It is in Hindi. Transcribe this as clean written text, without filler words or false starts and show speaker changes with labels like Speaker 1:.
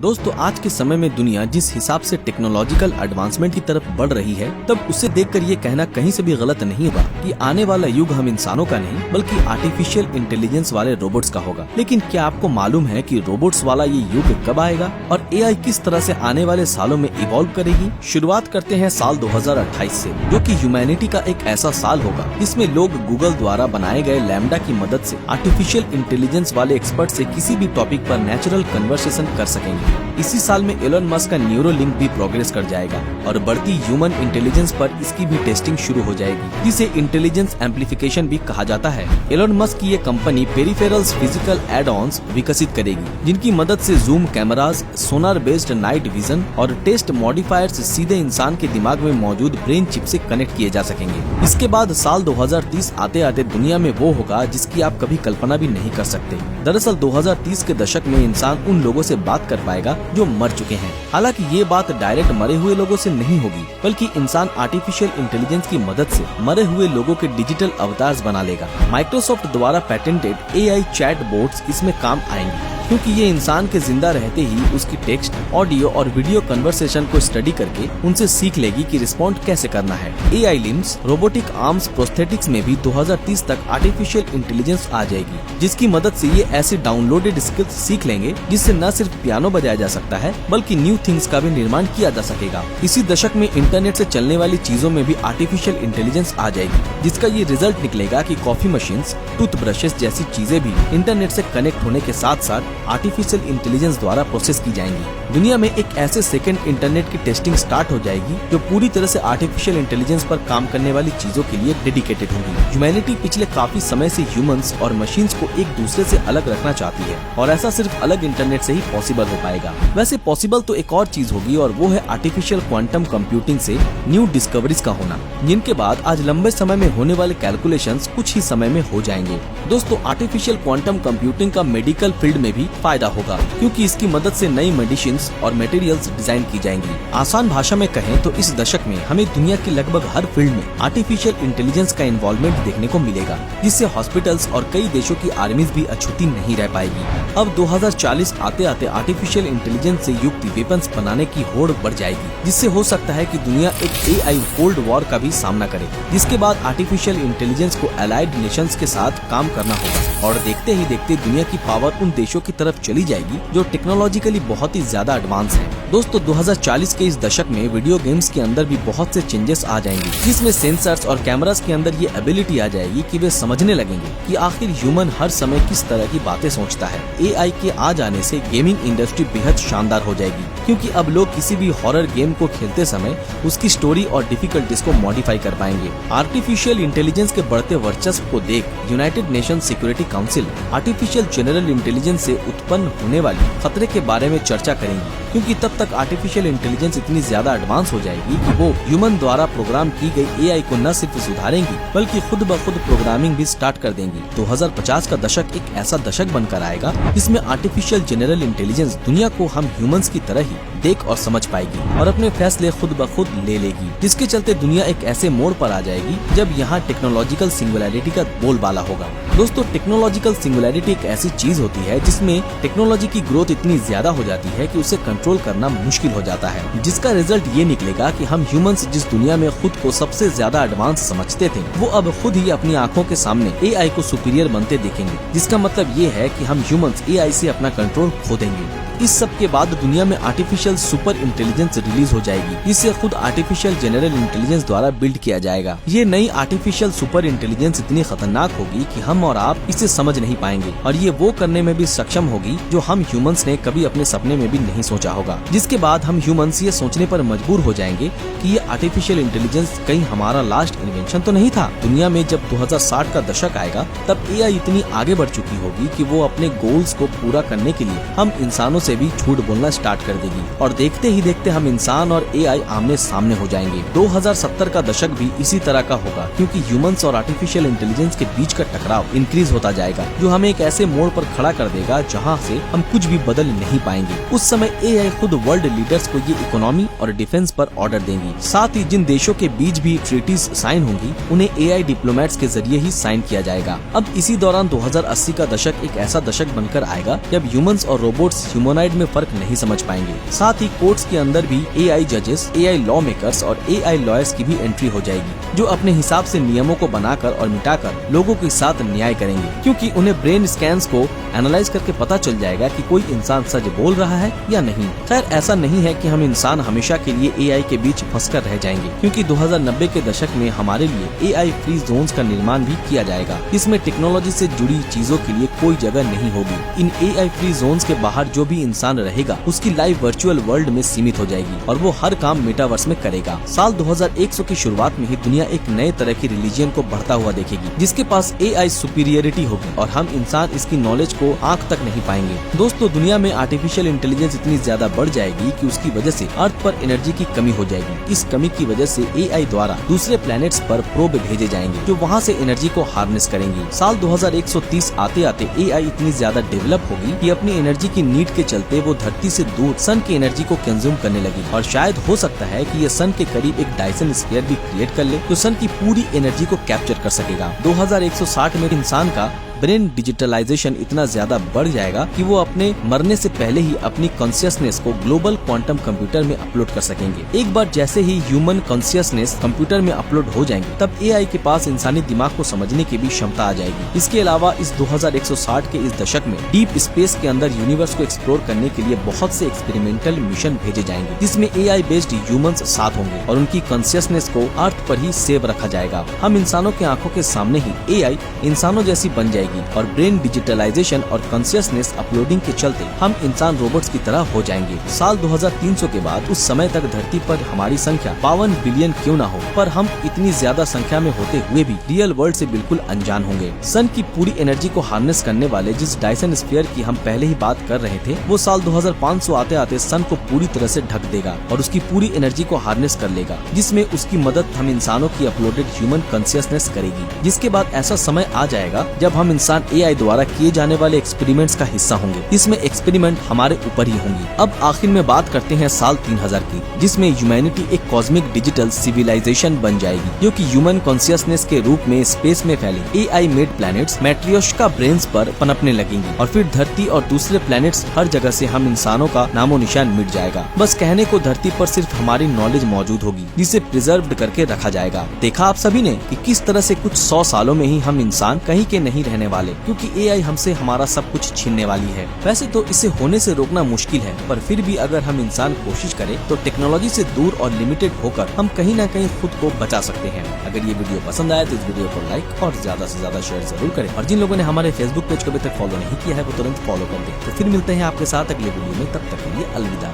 Speaker 1: दोस्तों आज के समय में दुनिया जिस हिसाब से टेक्नोलॉजिकल एडवांसमेंट की तरफ बढ़ रही है, तब उसे देखकर ये कहना कहीं से भी गलत नहीं होगा कि आने वाला युग हम इंसानों का नहीं बल्कि आर्टिफिशियल इंटेलिजेंस वाले रोबोट्स का होगा। लेकिन क्या आपको मालूम है कि रोबोट्स वाला ये युग कब आएगा और एआई किस तरह से आने वाले सालों में इवॉल्व करेगी? शुरुआत करते हैं साल 2028 से, जो कि ह्यूमैनिटी का एक ऐसा साल होगा जिसमें लोग गूगल द्वारा बनाए गए लैम्डा की मदद से आर्टिफिशियल इंटेलिजेंस वाले एक्सपर्ट से किसी भी टॉपिक पर नेचुरल कन्वर्सेशन कर सकेंगे। इसी साल में एलन मस्क का न्यूरोलिंक भी प्रोग्रेस कर जाएगा और बढ़ती ह्यूमन इंटेलिजेंस पर इसकी भी टेस्टिंग शुरू हो जाएगी, जिसे इंटेलिजेंस एम्प्लीफिकेशन भी कहा जाता है। एलन मस्क की ये company peripherals physical add ons विकसित करेगी, जिनकी मदद से zoom cameras, sonar based night vision और टेस्ट मॉडिफायर्स सीधे इंसान के दिमाग में मौजूद ब्रेन चिप से कनेक्ट किए जा सकेंगे। इसके बाद साल 2030 आते आते दुनिया में वो होगा जिसकी आप कभी कल्पना भी नहीं कर सकते। दरअसल 2030 के दशक में इंसान उन लोगों से बात कर पाएगा जो मर चुके हैं। हालांकि ये बात डायरेक्ट मरे हुए लोगों से नहीं होगी, बल्कि इंसान आर्टिफिशियल इंटेलिजेंस की मदद से मरे हुए लोगों के डिजिटल अवतार्स बना लेगा। माइक्रोसॉफ्ट द्वारा पैटेंटेड एआई चैट बोट्स इसमें काम आएंगे, क्योंकि ये इंसान के जिंदा रहते ही उसकी टेक्स्ट, ऑडियो और वीडियो कन्वर्सेशन को स्टडी करके उनसे सीख लेगी कि रिस्पॉन्ड कैसे करना है। AI limbs, robotic arms, prosthetics में भी 2030 तक आर्टिफिशियल इंटेलिजेंस आ जाएगी, जिसकी मदद से ये ऐसे डाउनलोडेड स्किल्स सीख लेंगे जिससे न सिर्फ पियानो बजाया जा सकता है बल्कि न्यू थिंग्स का भी निर्माण किया जा सकेगा। इसी दशक में इंटरनेट से चलने वाली चीजों में भी आर्टिफिशियल इंटेलिजेंस आ जाएगी, जिसका ये रिजल्ट निकलेगा कि कॉफी मशीन्स, टूथब्रशेस जैसी चीजें भी इंटरनेट से कनेक्ट होने के साथ साथ आर्टिफिशियल इंटेलिजेंस द्वारा प्रोसेस की जाएंगी। दुनिया में एक ऐसे सेकंड इंटरनेट की टेस्टिंग स्टार्ट हो जाएगी जो पूरी तरह से आर्टिफिशियल इंटेलिजेंस पर काम करने वाली चीजों के लिए डेडिकेटेड होगी। ह्यूमैनिटी पिछले काफी समय से ह्यूमंस और मशीन्स को एक दूसरे से अलग रखना चाहती है, और ऐसा सिर्फ अलग इंटरनेट से ही पॉसिबल हो पाएगा। वैसे पॉसिबल तो एक और चीज होगी, और वो है आर्टिफिशियल क्वांटम कंप्यूटिंग से न्यू डिस्कवरीज का होना, जिनके बाद आज लंबे समय में होने वाले कैलकुलेशंस कुछ ही समय में हो जाएंगे। दोस्तों आर्टिफिशियल क्वांटम कंप्यूटिंग का मेडिकल फील्ड में भी फायदा होगा, क्योंकि इसकी मदद से नई मेडिसिन और मटेरियल्स डिजाइन की जाएंगी। आसान भाषा में कहें तो इस दशक में हमें दुनिया की लगभग हर फील्ड में आर्टिफिशियल इंटेलिजेंस का इन्वॉल्वमेंट देखने को मिलेगा, जिससे हॉस्पिटल्स और कई देशों की आर्मीज भी अछूती नहीं रह पाएगी। अब 2040 आते आते आर्टिफिशियल इंटेलिजेंस से युक्त वेपन्स बनाने की होड़ बढ़ जाएगी, जिससे हो सकता है कि दुनिया एक एआई कोल्ड वॉर का भी सामना करे, जिसके बाद आर्टिफिशियल इंटेलिजेंस को अलाइड नेशंस के साथ काम करना होगा, और देखते ही देखते दुनिया की पावर उन देशों की तरफ चली जाएगी जो टेक्नोलॉजिकली बहुत ही ज्यादा एडवांस हैं। दोस्तों 2040 के इस दशक में वीडियो गेम्स के अंदर भी बहुत से चेंजेस आ जाएंगे, जिसमें सेंसर्स और कैमरास के अंदर ये एबिलिटी आ जाएगी कि वे समझने लगेंगे कि आखिर ह्यूमन हर समय किस तरह की बातें सोचता है। एआई के आ जाने से गेमिंग इंडस्ट्री बेहद शानदार हो जाएगी, क्योंकि अब लोग किसी भी हॉरर गेम को खेलते समय उसकी स्टोरी और डिफिकल्टीज को मॉडिफाई कर पाएंगे। आर्टिफिशियल इंटेलिजेंस के बढ़ते वर्चस्व को देख United nation security council artificial general intelligence से उत्पन्न होने वाले खतरे के बारे में चर्चा करेंगी, क्योंकि तब तक आर्टिफिशियल इंटेलिजेंस इतनी ज्यादा एडवांस हो जाएगी कि वो ह्यूमन द्वारा प्रोग्राम की गई एआई को न सिर्फ सुधारेंगी बल्कि खुद ब खुद प्रोग्रामिंग भी स्टार्ट कर देंगी। 2050 का दशक एक ऐसा दशक बनकर आएगा जिसमें आर्टिफिशियल जनरल इंटेलिजेंस दुनिया को हम ह्यूमंस की तरह ही देख और समझ पाएगी और अपने फैसले खुद ब खुद ले लेगी, जिसके चलते दुनिया एक ऐसे मोड़ पर आ जाएगी जब यहाँ टेक्नोलॉजिकल सिंगुलैरिटी का बोलबाला होगा। दोस्तों टेक्नोलॉजिकल सिंगुलैरिटी एक ऐसी चीज होती है जिसमें टेक्नोलॉजी की ग्रोथ इतनी ज्यादा हो जाती है कि उसे कंट्रोल करना मुश्किल हो जाता है, जिसका रिजल्ट ये निकलेगा कि हम ह्यूमंस जिस दुनिया में खुद को सबसे ज्यादा एडवांस समझते थे, वो अब खुद ही अपनी आंखों के सामने एआई को सुपीरियर बनते दिखेंगे, जिसका मतलब ये है कि हम ह्यूमंस एआई से अपना कंट्रोल खो देंगे। इस सब के बाद दुनिया में आर्टिफिशियल सुपर इंटेलिजेंस रिलीज हो जाएगी, जिसे खुद आर्टिफिशियल जनरल इंटेलिजेंस द्वारा बिल्ड किया जाएगा। ये नई आर्टिफिशियल सुपर इंटेलिजेंस इतनी खतरनाक होगी कि हम और आप इसे समझ नहीं पाएंगे, और ये वो करने में भी सक्षम होगी जो हम ह्यूमंस ने कभी अपने सपने में भी नहीं सोचा होगा, जिसके बाद हम ह्यूमंस ये सोचने पर मजबूर हो जाएंगे कि ये आर्टिफिशियल इंटेलिजेंस कहीं हमारा लास्ट इन्वेंशन तो नहीं था। दुनिया में जब 2060 का दशक आएगा तब एआई इतनी आगे बढ़ चुकी होगी कि वो अपने गोल्स को पूरा करने के लिए हम इंसानों से भी झूठ बोलना स्टार्ट कर देगी, और देखते ही देखते हम इंसान और एआई आमने सामने हो जाएंगे। 2070 का दशक भी इसी तरह का होगा, क्योंकि ह्यूमंस और आर्टिफिशियल इंटेलिजेंस के बीच का टकराव इंक्रीज होता जाएगा, जो हमें एक ऐसे मोड़ पर खड़ा कर देगा जहां से हम कुछ भी बदल नहीं पाएंगे। उस समय एआई खुद वर्ल्ड लीडर्स को ये इकोनॉमी और डिफेंस पर ऑर्डर देंगी। साथ ही जिन देशों के बीच भी ट्रीटीज साइन होंगी उन्हें एआई डिप्लोमेट्स के जरिए ही साइन किया जाएगा। अब इसी दौरान 2080 का दशक एक ऐसा दशक बनकर आएगा जब ह्यूमंस और रोबोट्स ह्यूमनाइज ह्यूमनॉइड में फर्क नहीं समझ पाएंगे। साथ ही कोर्ट्स के अंदर भी AI जजेस, AI लॉ मेकर्स और AI लॉयर्स की भी एंट्री हो जाएगी, जो अपने हिसाब से नियमों को बनाकर और मिटाकर लोगों के साथ न्याय करेंगे, क्योंकि उन्हें ब्रेन स्कैन्स को एनालाइज करके पता चल जाएगा कि कोई इंसान सच बोल रहा है या नहीं। खैर, ऐसा नहीं है कि हम इंसान हमेशा के लिए AI के बीच फंसकर रह जाएंगे, क्योंकि 2090 के दशक में हमारे लिए AI फ्री जोन्स का निर्माण भी किया जाएगा। इसमें टेक्नोलॉजी से जुड़ी चीजों के लिए कोई जगह नहीं होगी। इन AI फ्री जोन्स के बाहर जो भी इंसान रहेगा उसकी लाइफ वर्चुअल वर्ल्ड में सीमित हो जाएगी और वो हर काम मेटावर्स में करेगा। साल 2100 की शुरुआत में ही दुनिया एक नए तरह की रिलीजन को बढ़ता हुआ देखेगी, जिसके पास AI सुपीरियरिटी होगी और हम इंसान इसकी नॉलेज को आंख तक नहीं पाएंगे। दोस्तों, दुनिया में आर्टिफिशियल इंटेलिजेंस इतनी ज्यादा बढ़ जाएगी कि उसकी वजह से अर्थ पर एनर्जी की कमी हो जाएगी। इस कमी की वजह से AI द्वारा दूसरे प्लैनेट्स पर प्रोब भेजे जाएंगे, जो वहाँ से एनर्जी को हार्नेस करेंगी। साल 2130 आते आते AI इतनी ज्यादा डेवलप होगी कि अपनी एनर्जी की नीड के चलते वो धरती से दूर सन की एनर्जी को कंज्यूम करने लगी और शायद हो सकता है कि ये सन के करीब एक डायसन स्फीयर भी क्रिएट कर ले, तो सन की पूरी एनर्जी को कैप्चर कर सकेगा। 2160 में इंसान का ब्रेन डिजिटलाइजेशन इतना ज्यादा बढ़ जाएगा कि वो अपने मरने से पहले ही अपनी कॉन्शियसनेस को ग्लोबल क्वांटम कंप्यूटर में अपलोड कर सकेंगे। एक बार जैसे ही ह्यूमन कॉन्शियसनेस कंप्यूटर में अपलोड हो जाएंगे, तब AI के पास इंसानी दिमाग को समझने की भी क्षमता आ जाएगी। इसके अलावा इस 2160 के इस दशक में डीप स्पेस के अंदर यूनिवर्स को एक्सप्लोर करने के लिए बहुत से एक्सपेरिमेंटल मिशन भेजे जाएंगे, जिसमें AI बेस्ड ह्यूमंस साथ होंगे और उनकी कॉन्शियसनेस को अर्थ पर ही सेव रखा जाएगा। हम इंसानों के आंखों के सामने ही AI इंसानों जैसी बन जाएगी और ब्रेन डिजिटलाइजेशन और कॉन्शियसनेस अपलोडिंग के चलते हम इंसान रोबोट्स की तरह हो जाएंगे। साल 2300 के बाद उस समय तक धरती पर हमारी संख्या 52 बिलियन क्यों ना हो, पर हम इतनी ज्यादा संख्या में होते हुए भी रियल वर्ल्ड से बिल्कुल अनजान होंगे। सन की पूरी एनर्जी को हार्नेस करने वाले जिस डायसन स्फीयर की हम पहले ही बात कर रहे थे, वो साल 2500 आते आते सन को पूरी तरह से ढक देगा और उसकी पूरी एनर्जी को हार्नेस कर लेगा, जिसमें उसकी मदद हम इंसानों की अपलोडेड ह्यूमन कॉन्शियसनेस करेगी। जिसके बाद ऐसा समय आ जाएगा जब हम इंसान AI द्वारा किए जाने वाले एक्सपेरिमेंट्स का हिस्सा होंगे। इसमें एक्सपेरिमेंट हमारे ऊपर ही होंगे। अब आखिर में बात करते हैं साल 3000 की, जिसमें ह्यूमैनिटी एक कॉस्मिक डिजिटल सिविलाइजेशन बन जाएगी, जो कि ह्यूमन कॉन्शियसनेस के रूप में स्पेस में फैली AI मेड प्लैनेट्स मैट्रियोश्का ब्रेन्स पर पनपने लगेंगी और फिर धरती और दूसरे प्लैनेट्स हर जगह से हम इंसानों का नामो निशान मिट जाएगा। बस कहने को धरती पर सिर्फ हमारी नॉलेज मौजूद होगी, जिसे प्रिजर्व्ड करके रखा जाएगा। देखा आप सभी ने कि किस तरह से कुछ 100 सालों में ही हम इंसान कहीं के नहीं रहने वाले, क्योंकि AI हमसे हमारा सब कुछ छीनने वाली है। वैसे तो इसे होने से रोकना मुश्किल है, पर फिर भी अगर हम इंसान कोशिश करें तो टेक्नोलॉजी से दूर और लिमिटेड होकर हम कहीं न कहीं खुद को बचा सकते हैं। अगर ये वीडियो पसंद आया तो इस वीडियो को लाइक और ज्यादा से ज्यादा शेयर जरूर करें, और जिन लोगों ने हमारे फेसबुक पेज को अभी तक फॉलो नहीं किया है वो तुरंत फॉलो कर दें। तो फिर मिलते हैं आपके साथ अगले वीडियो में, तब तक के लिए अलविदा।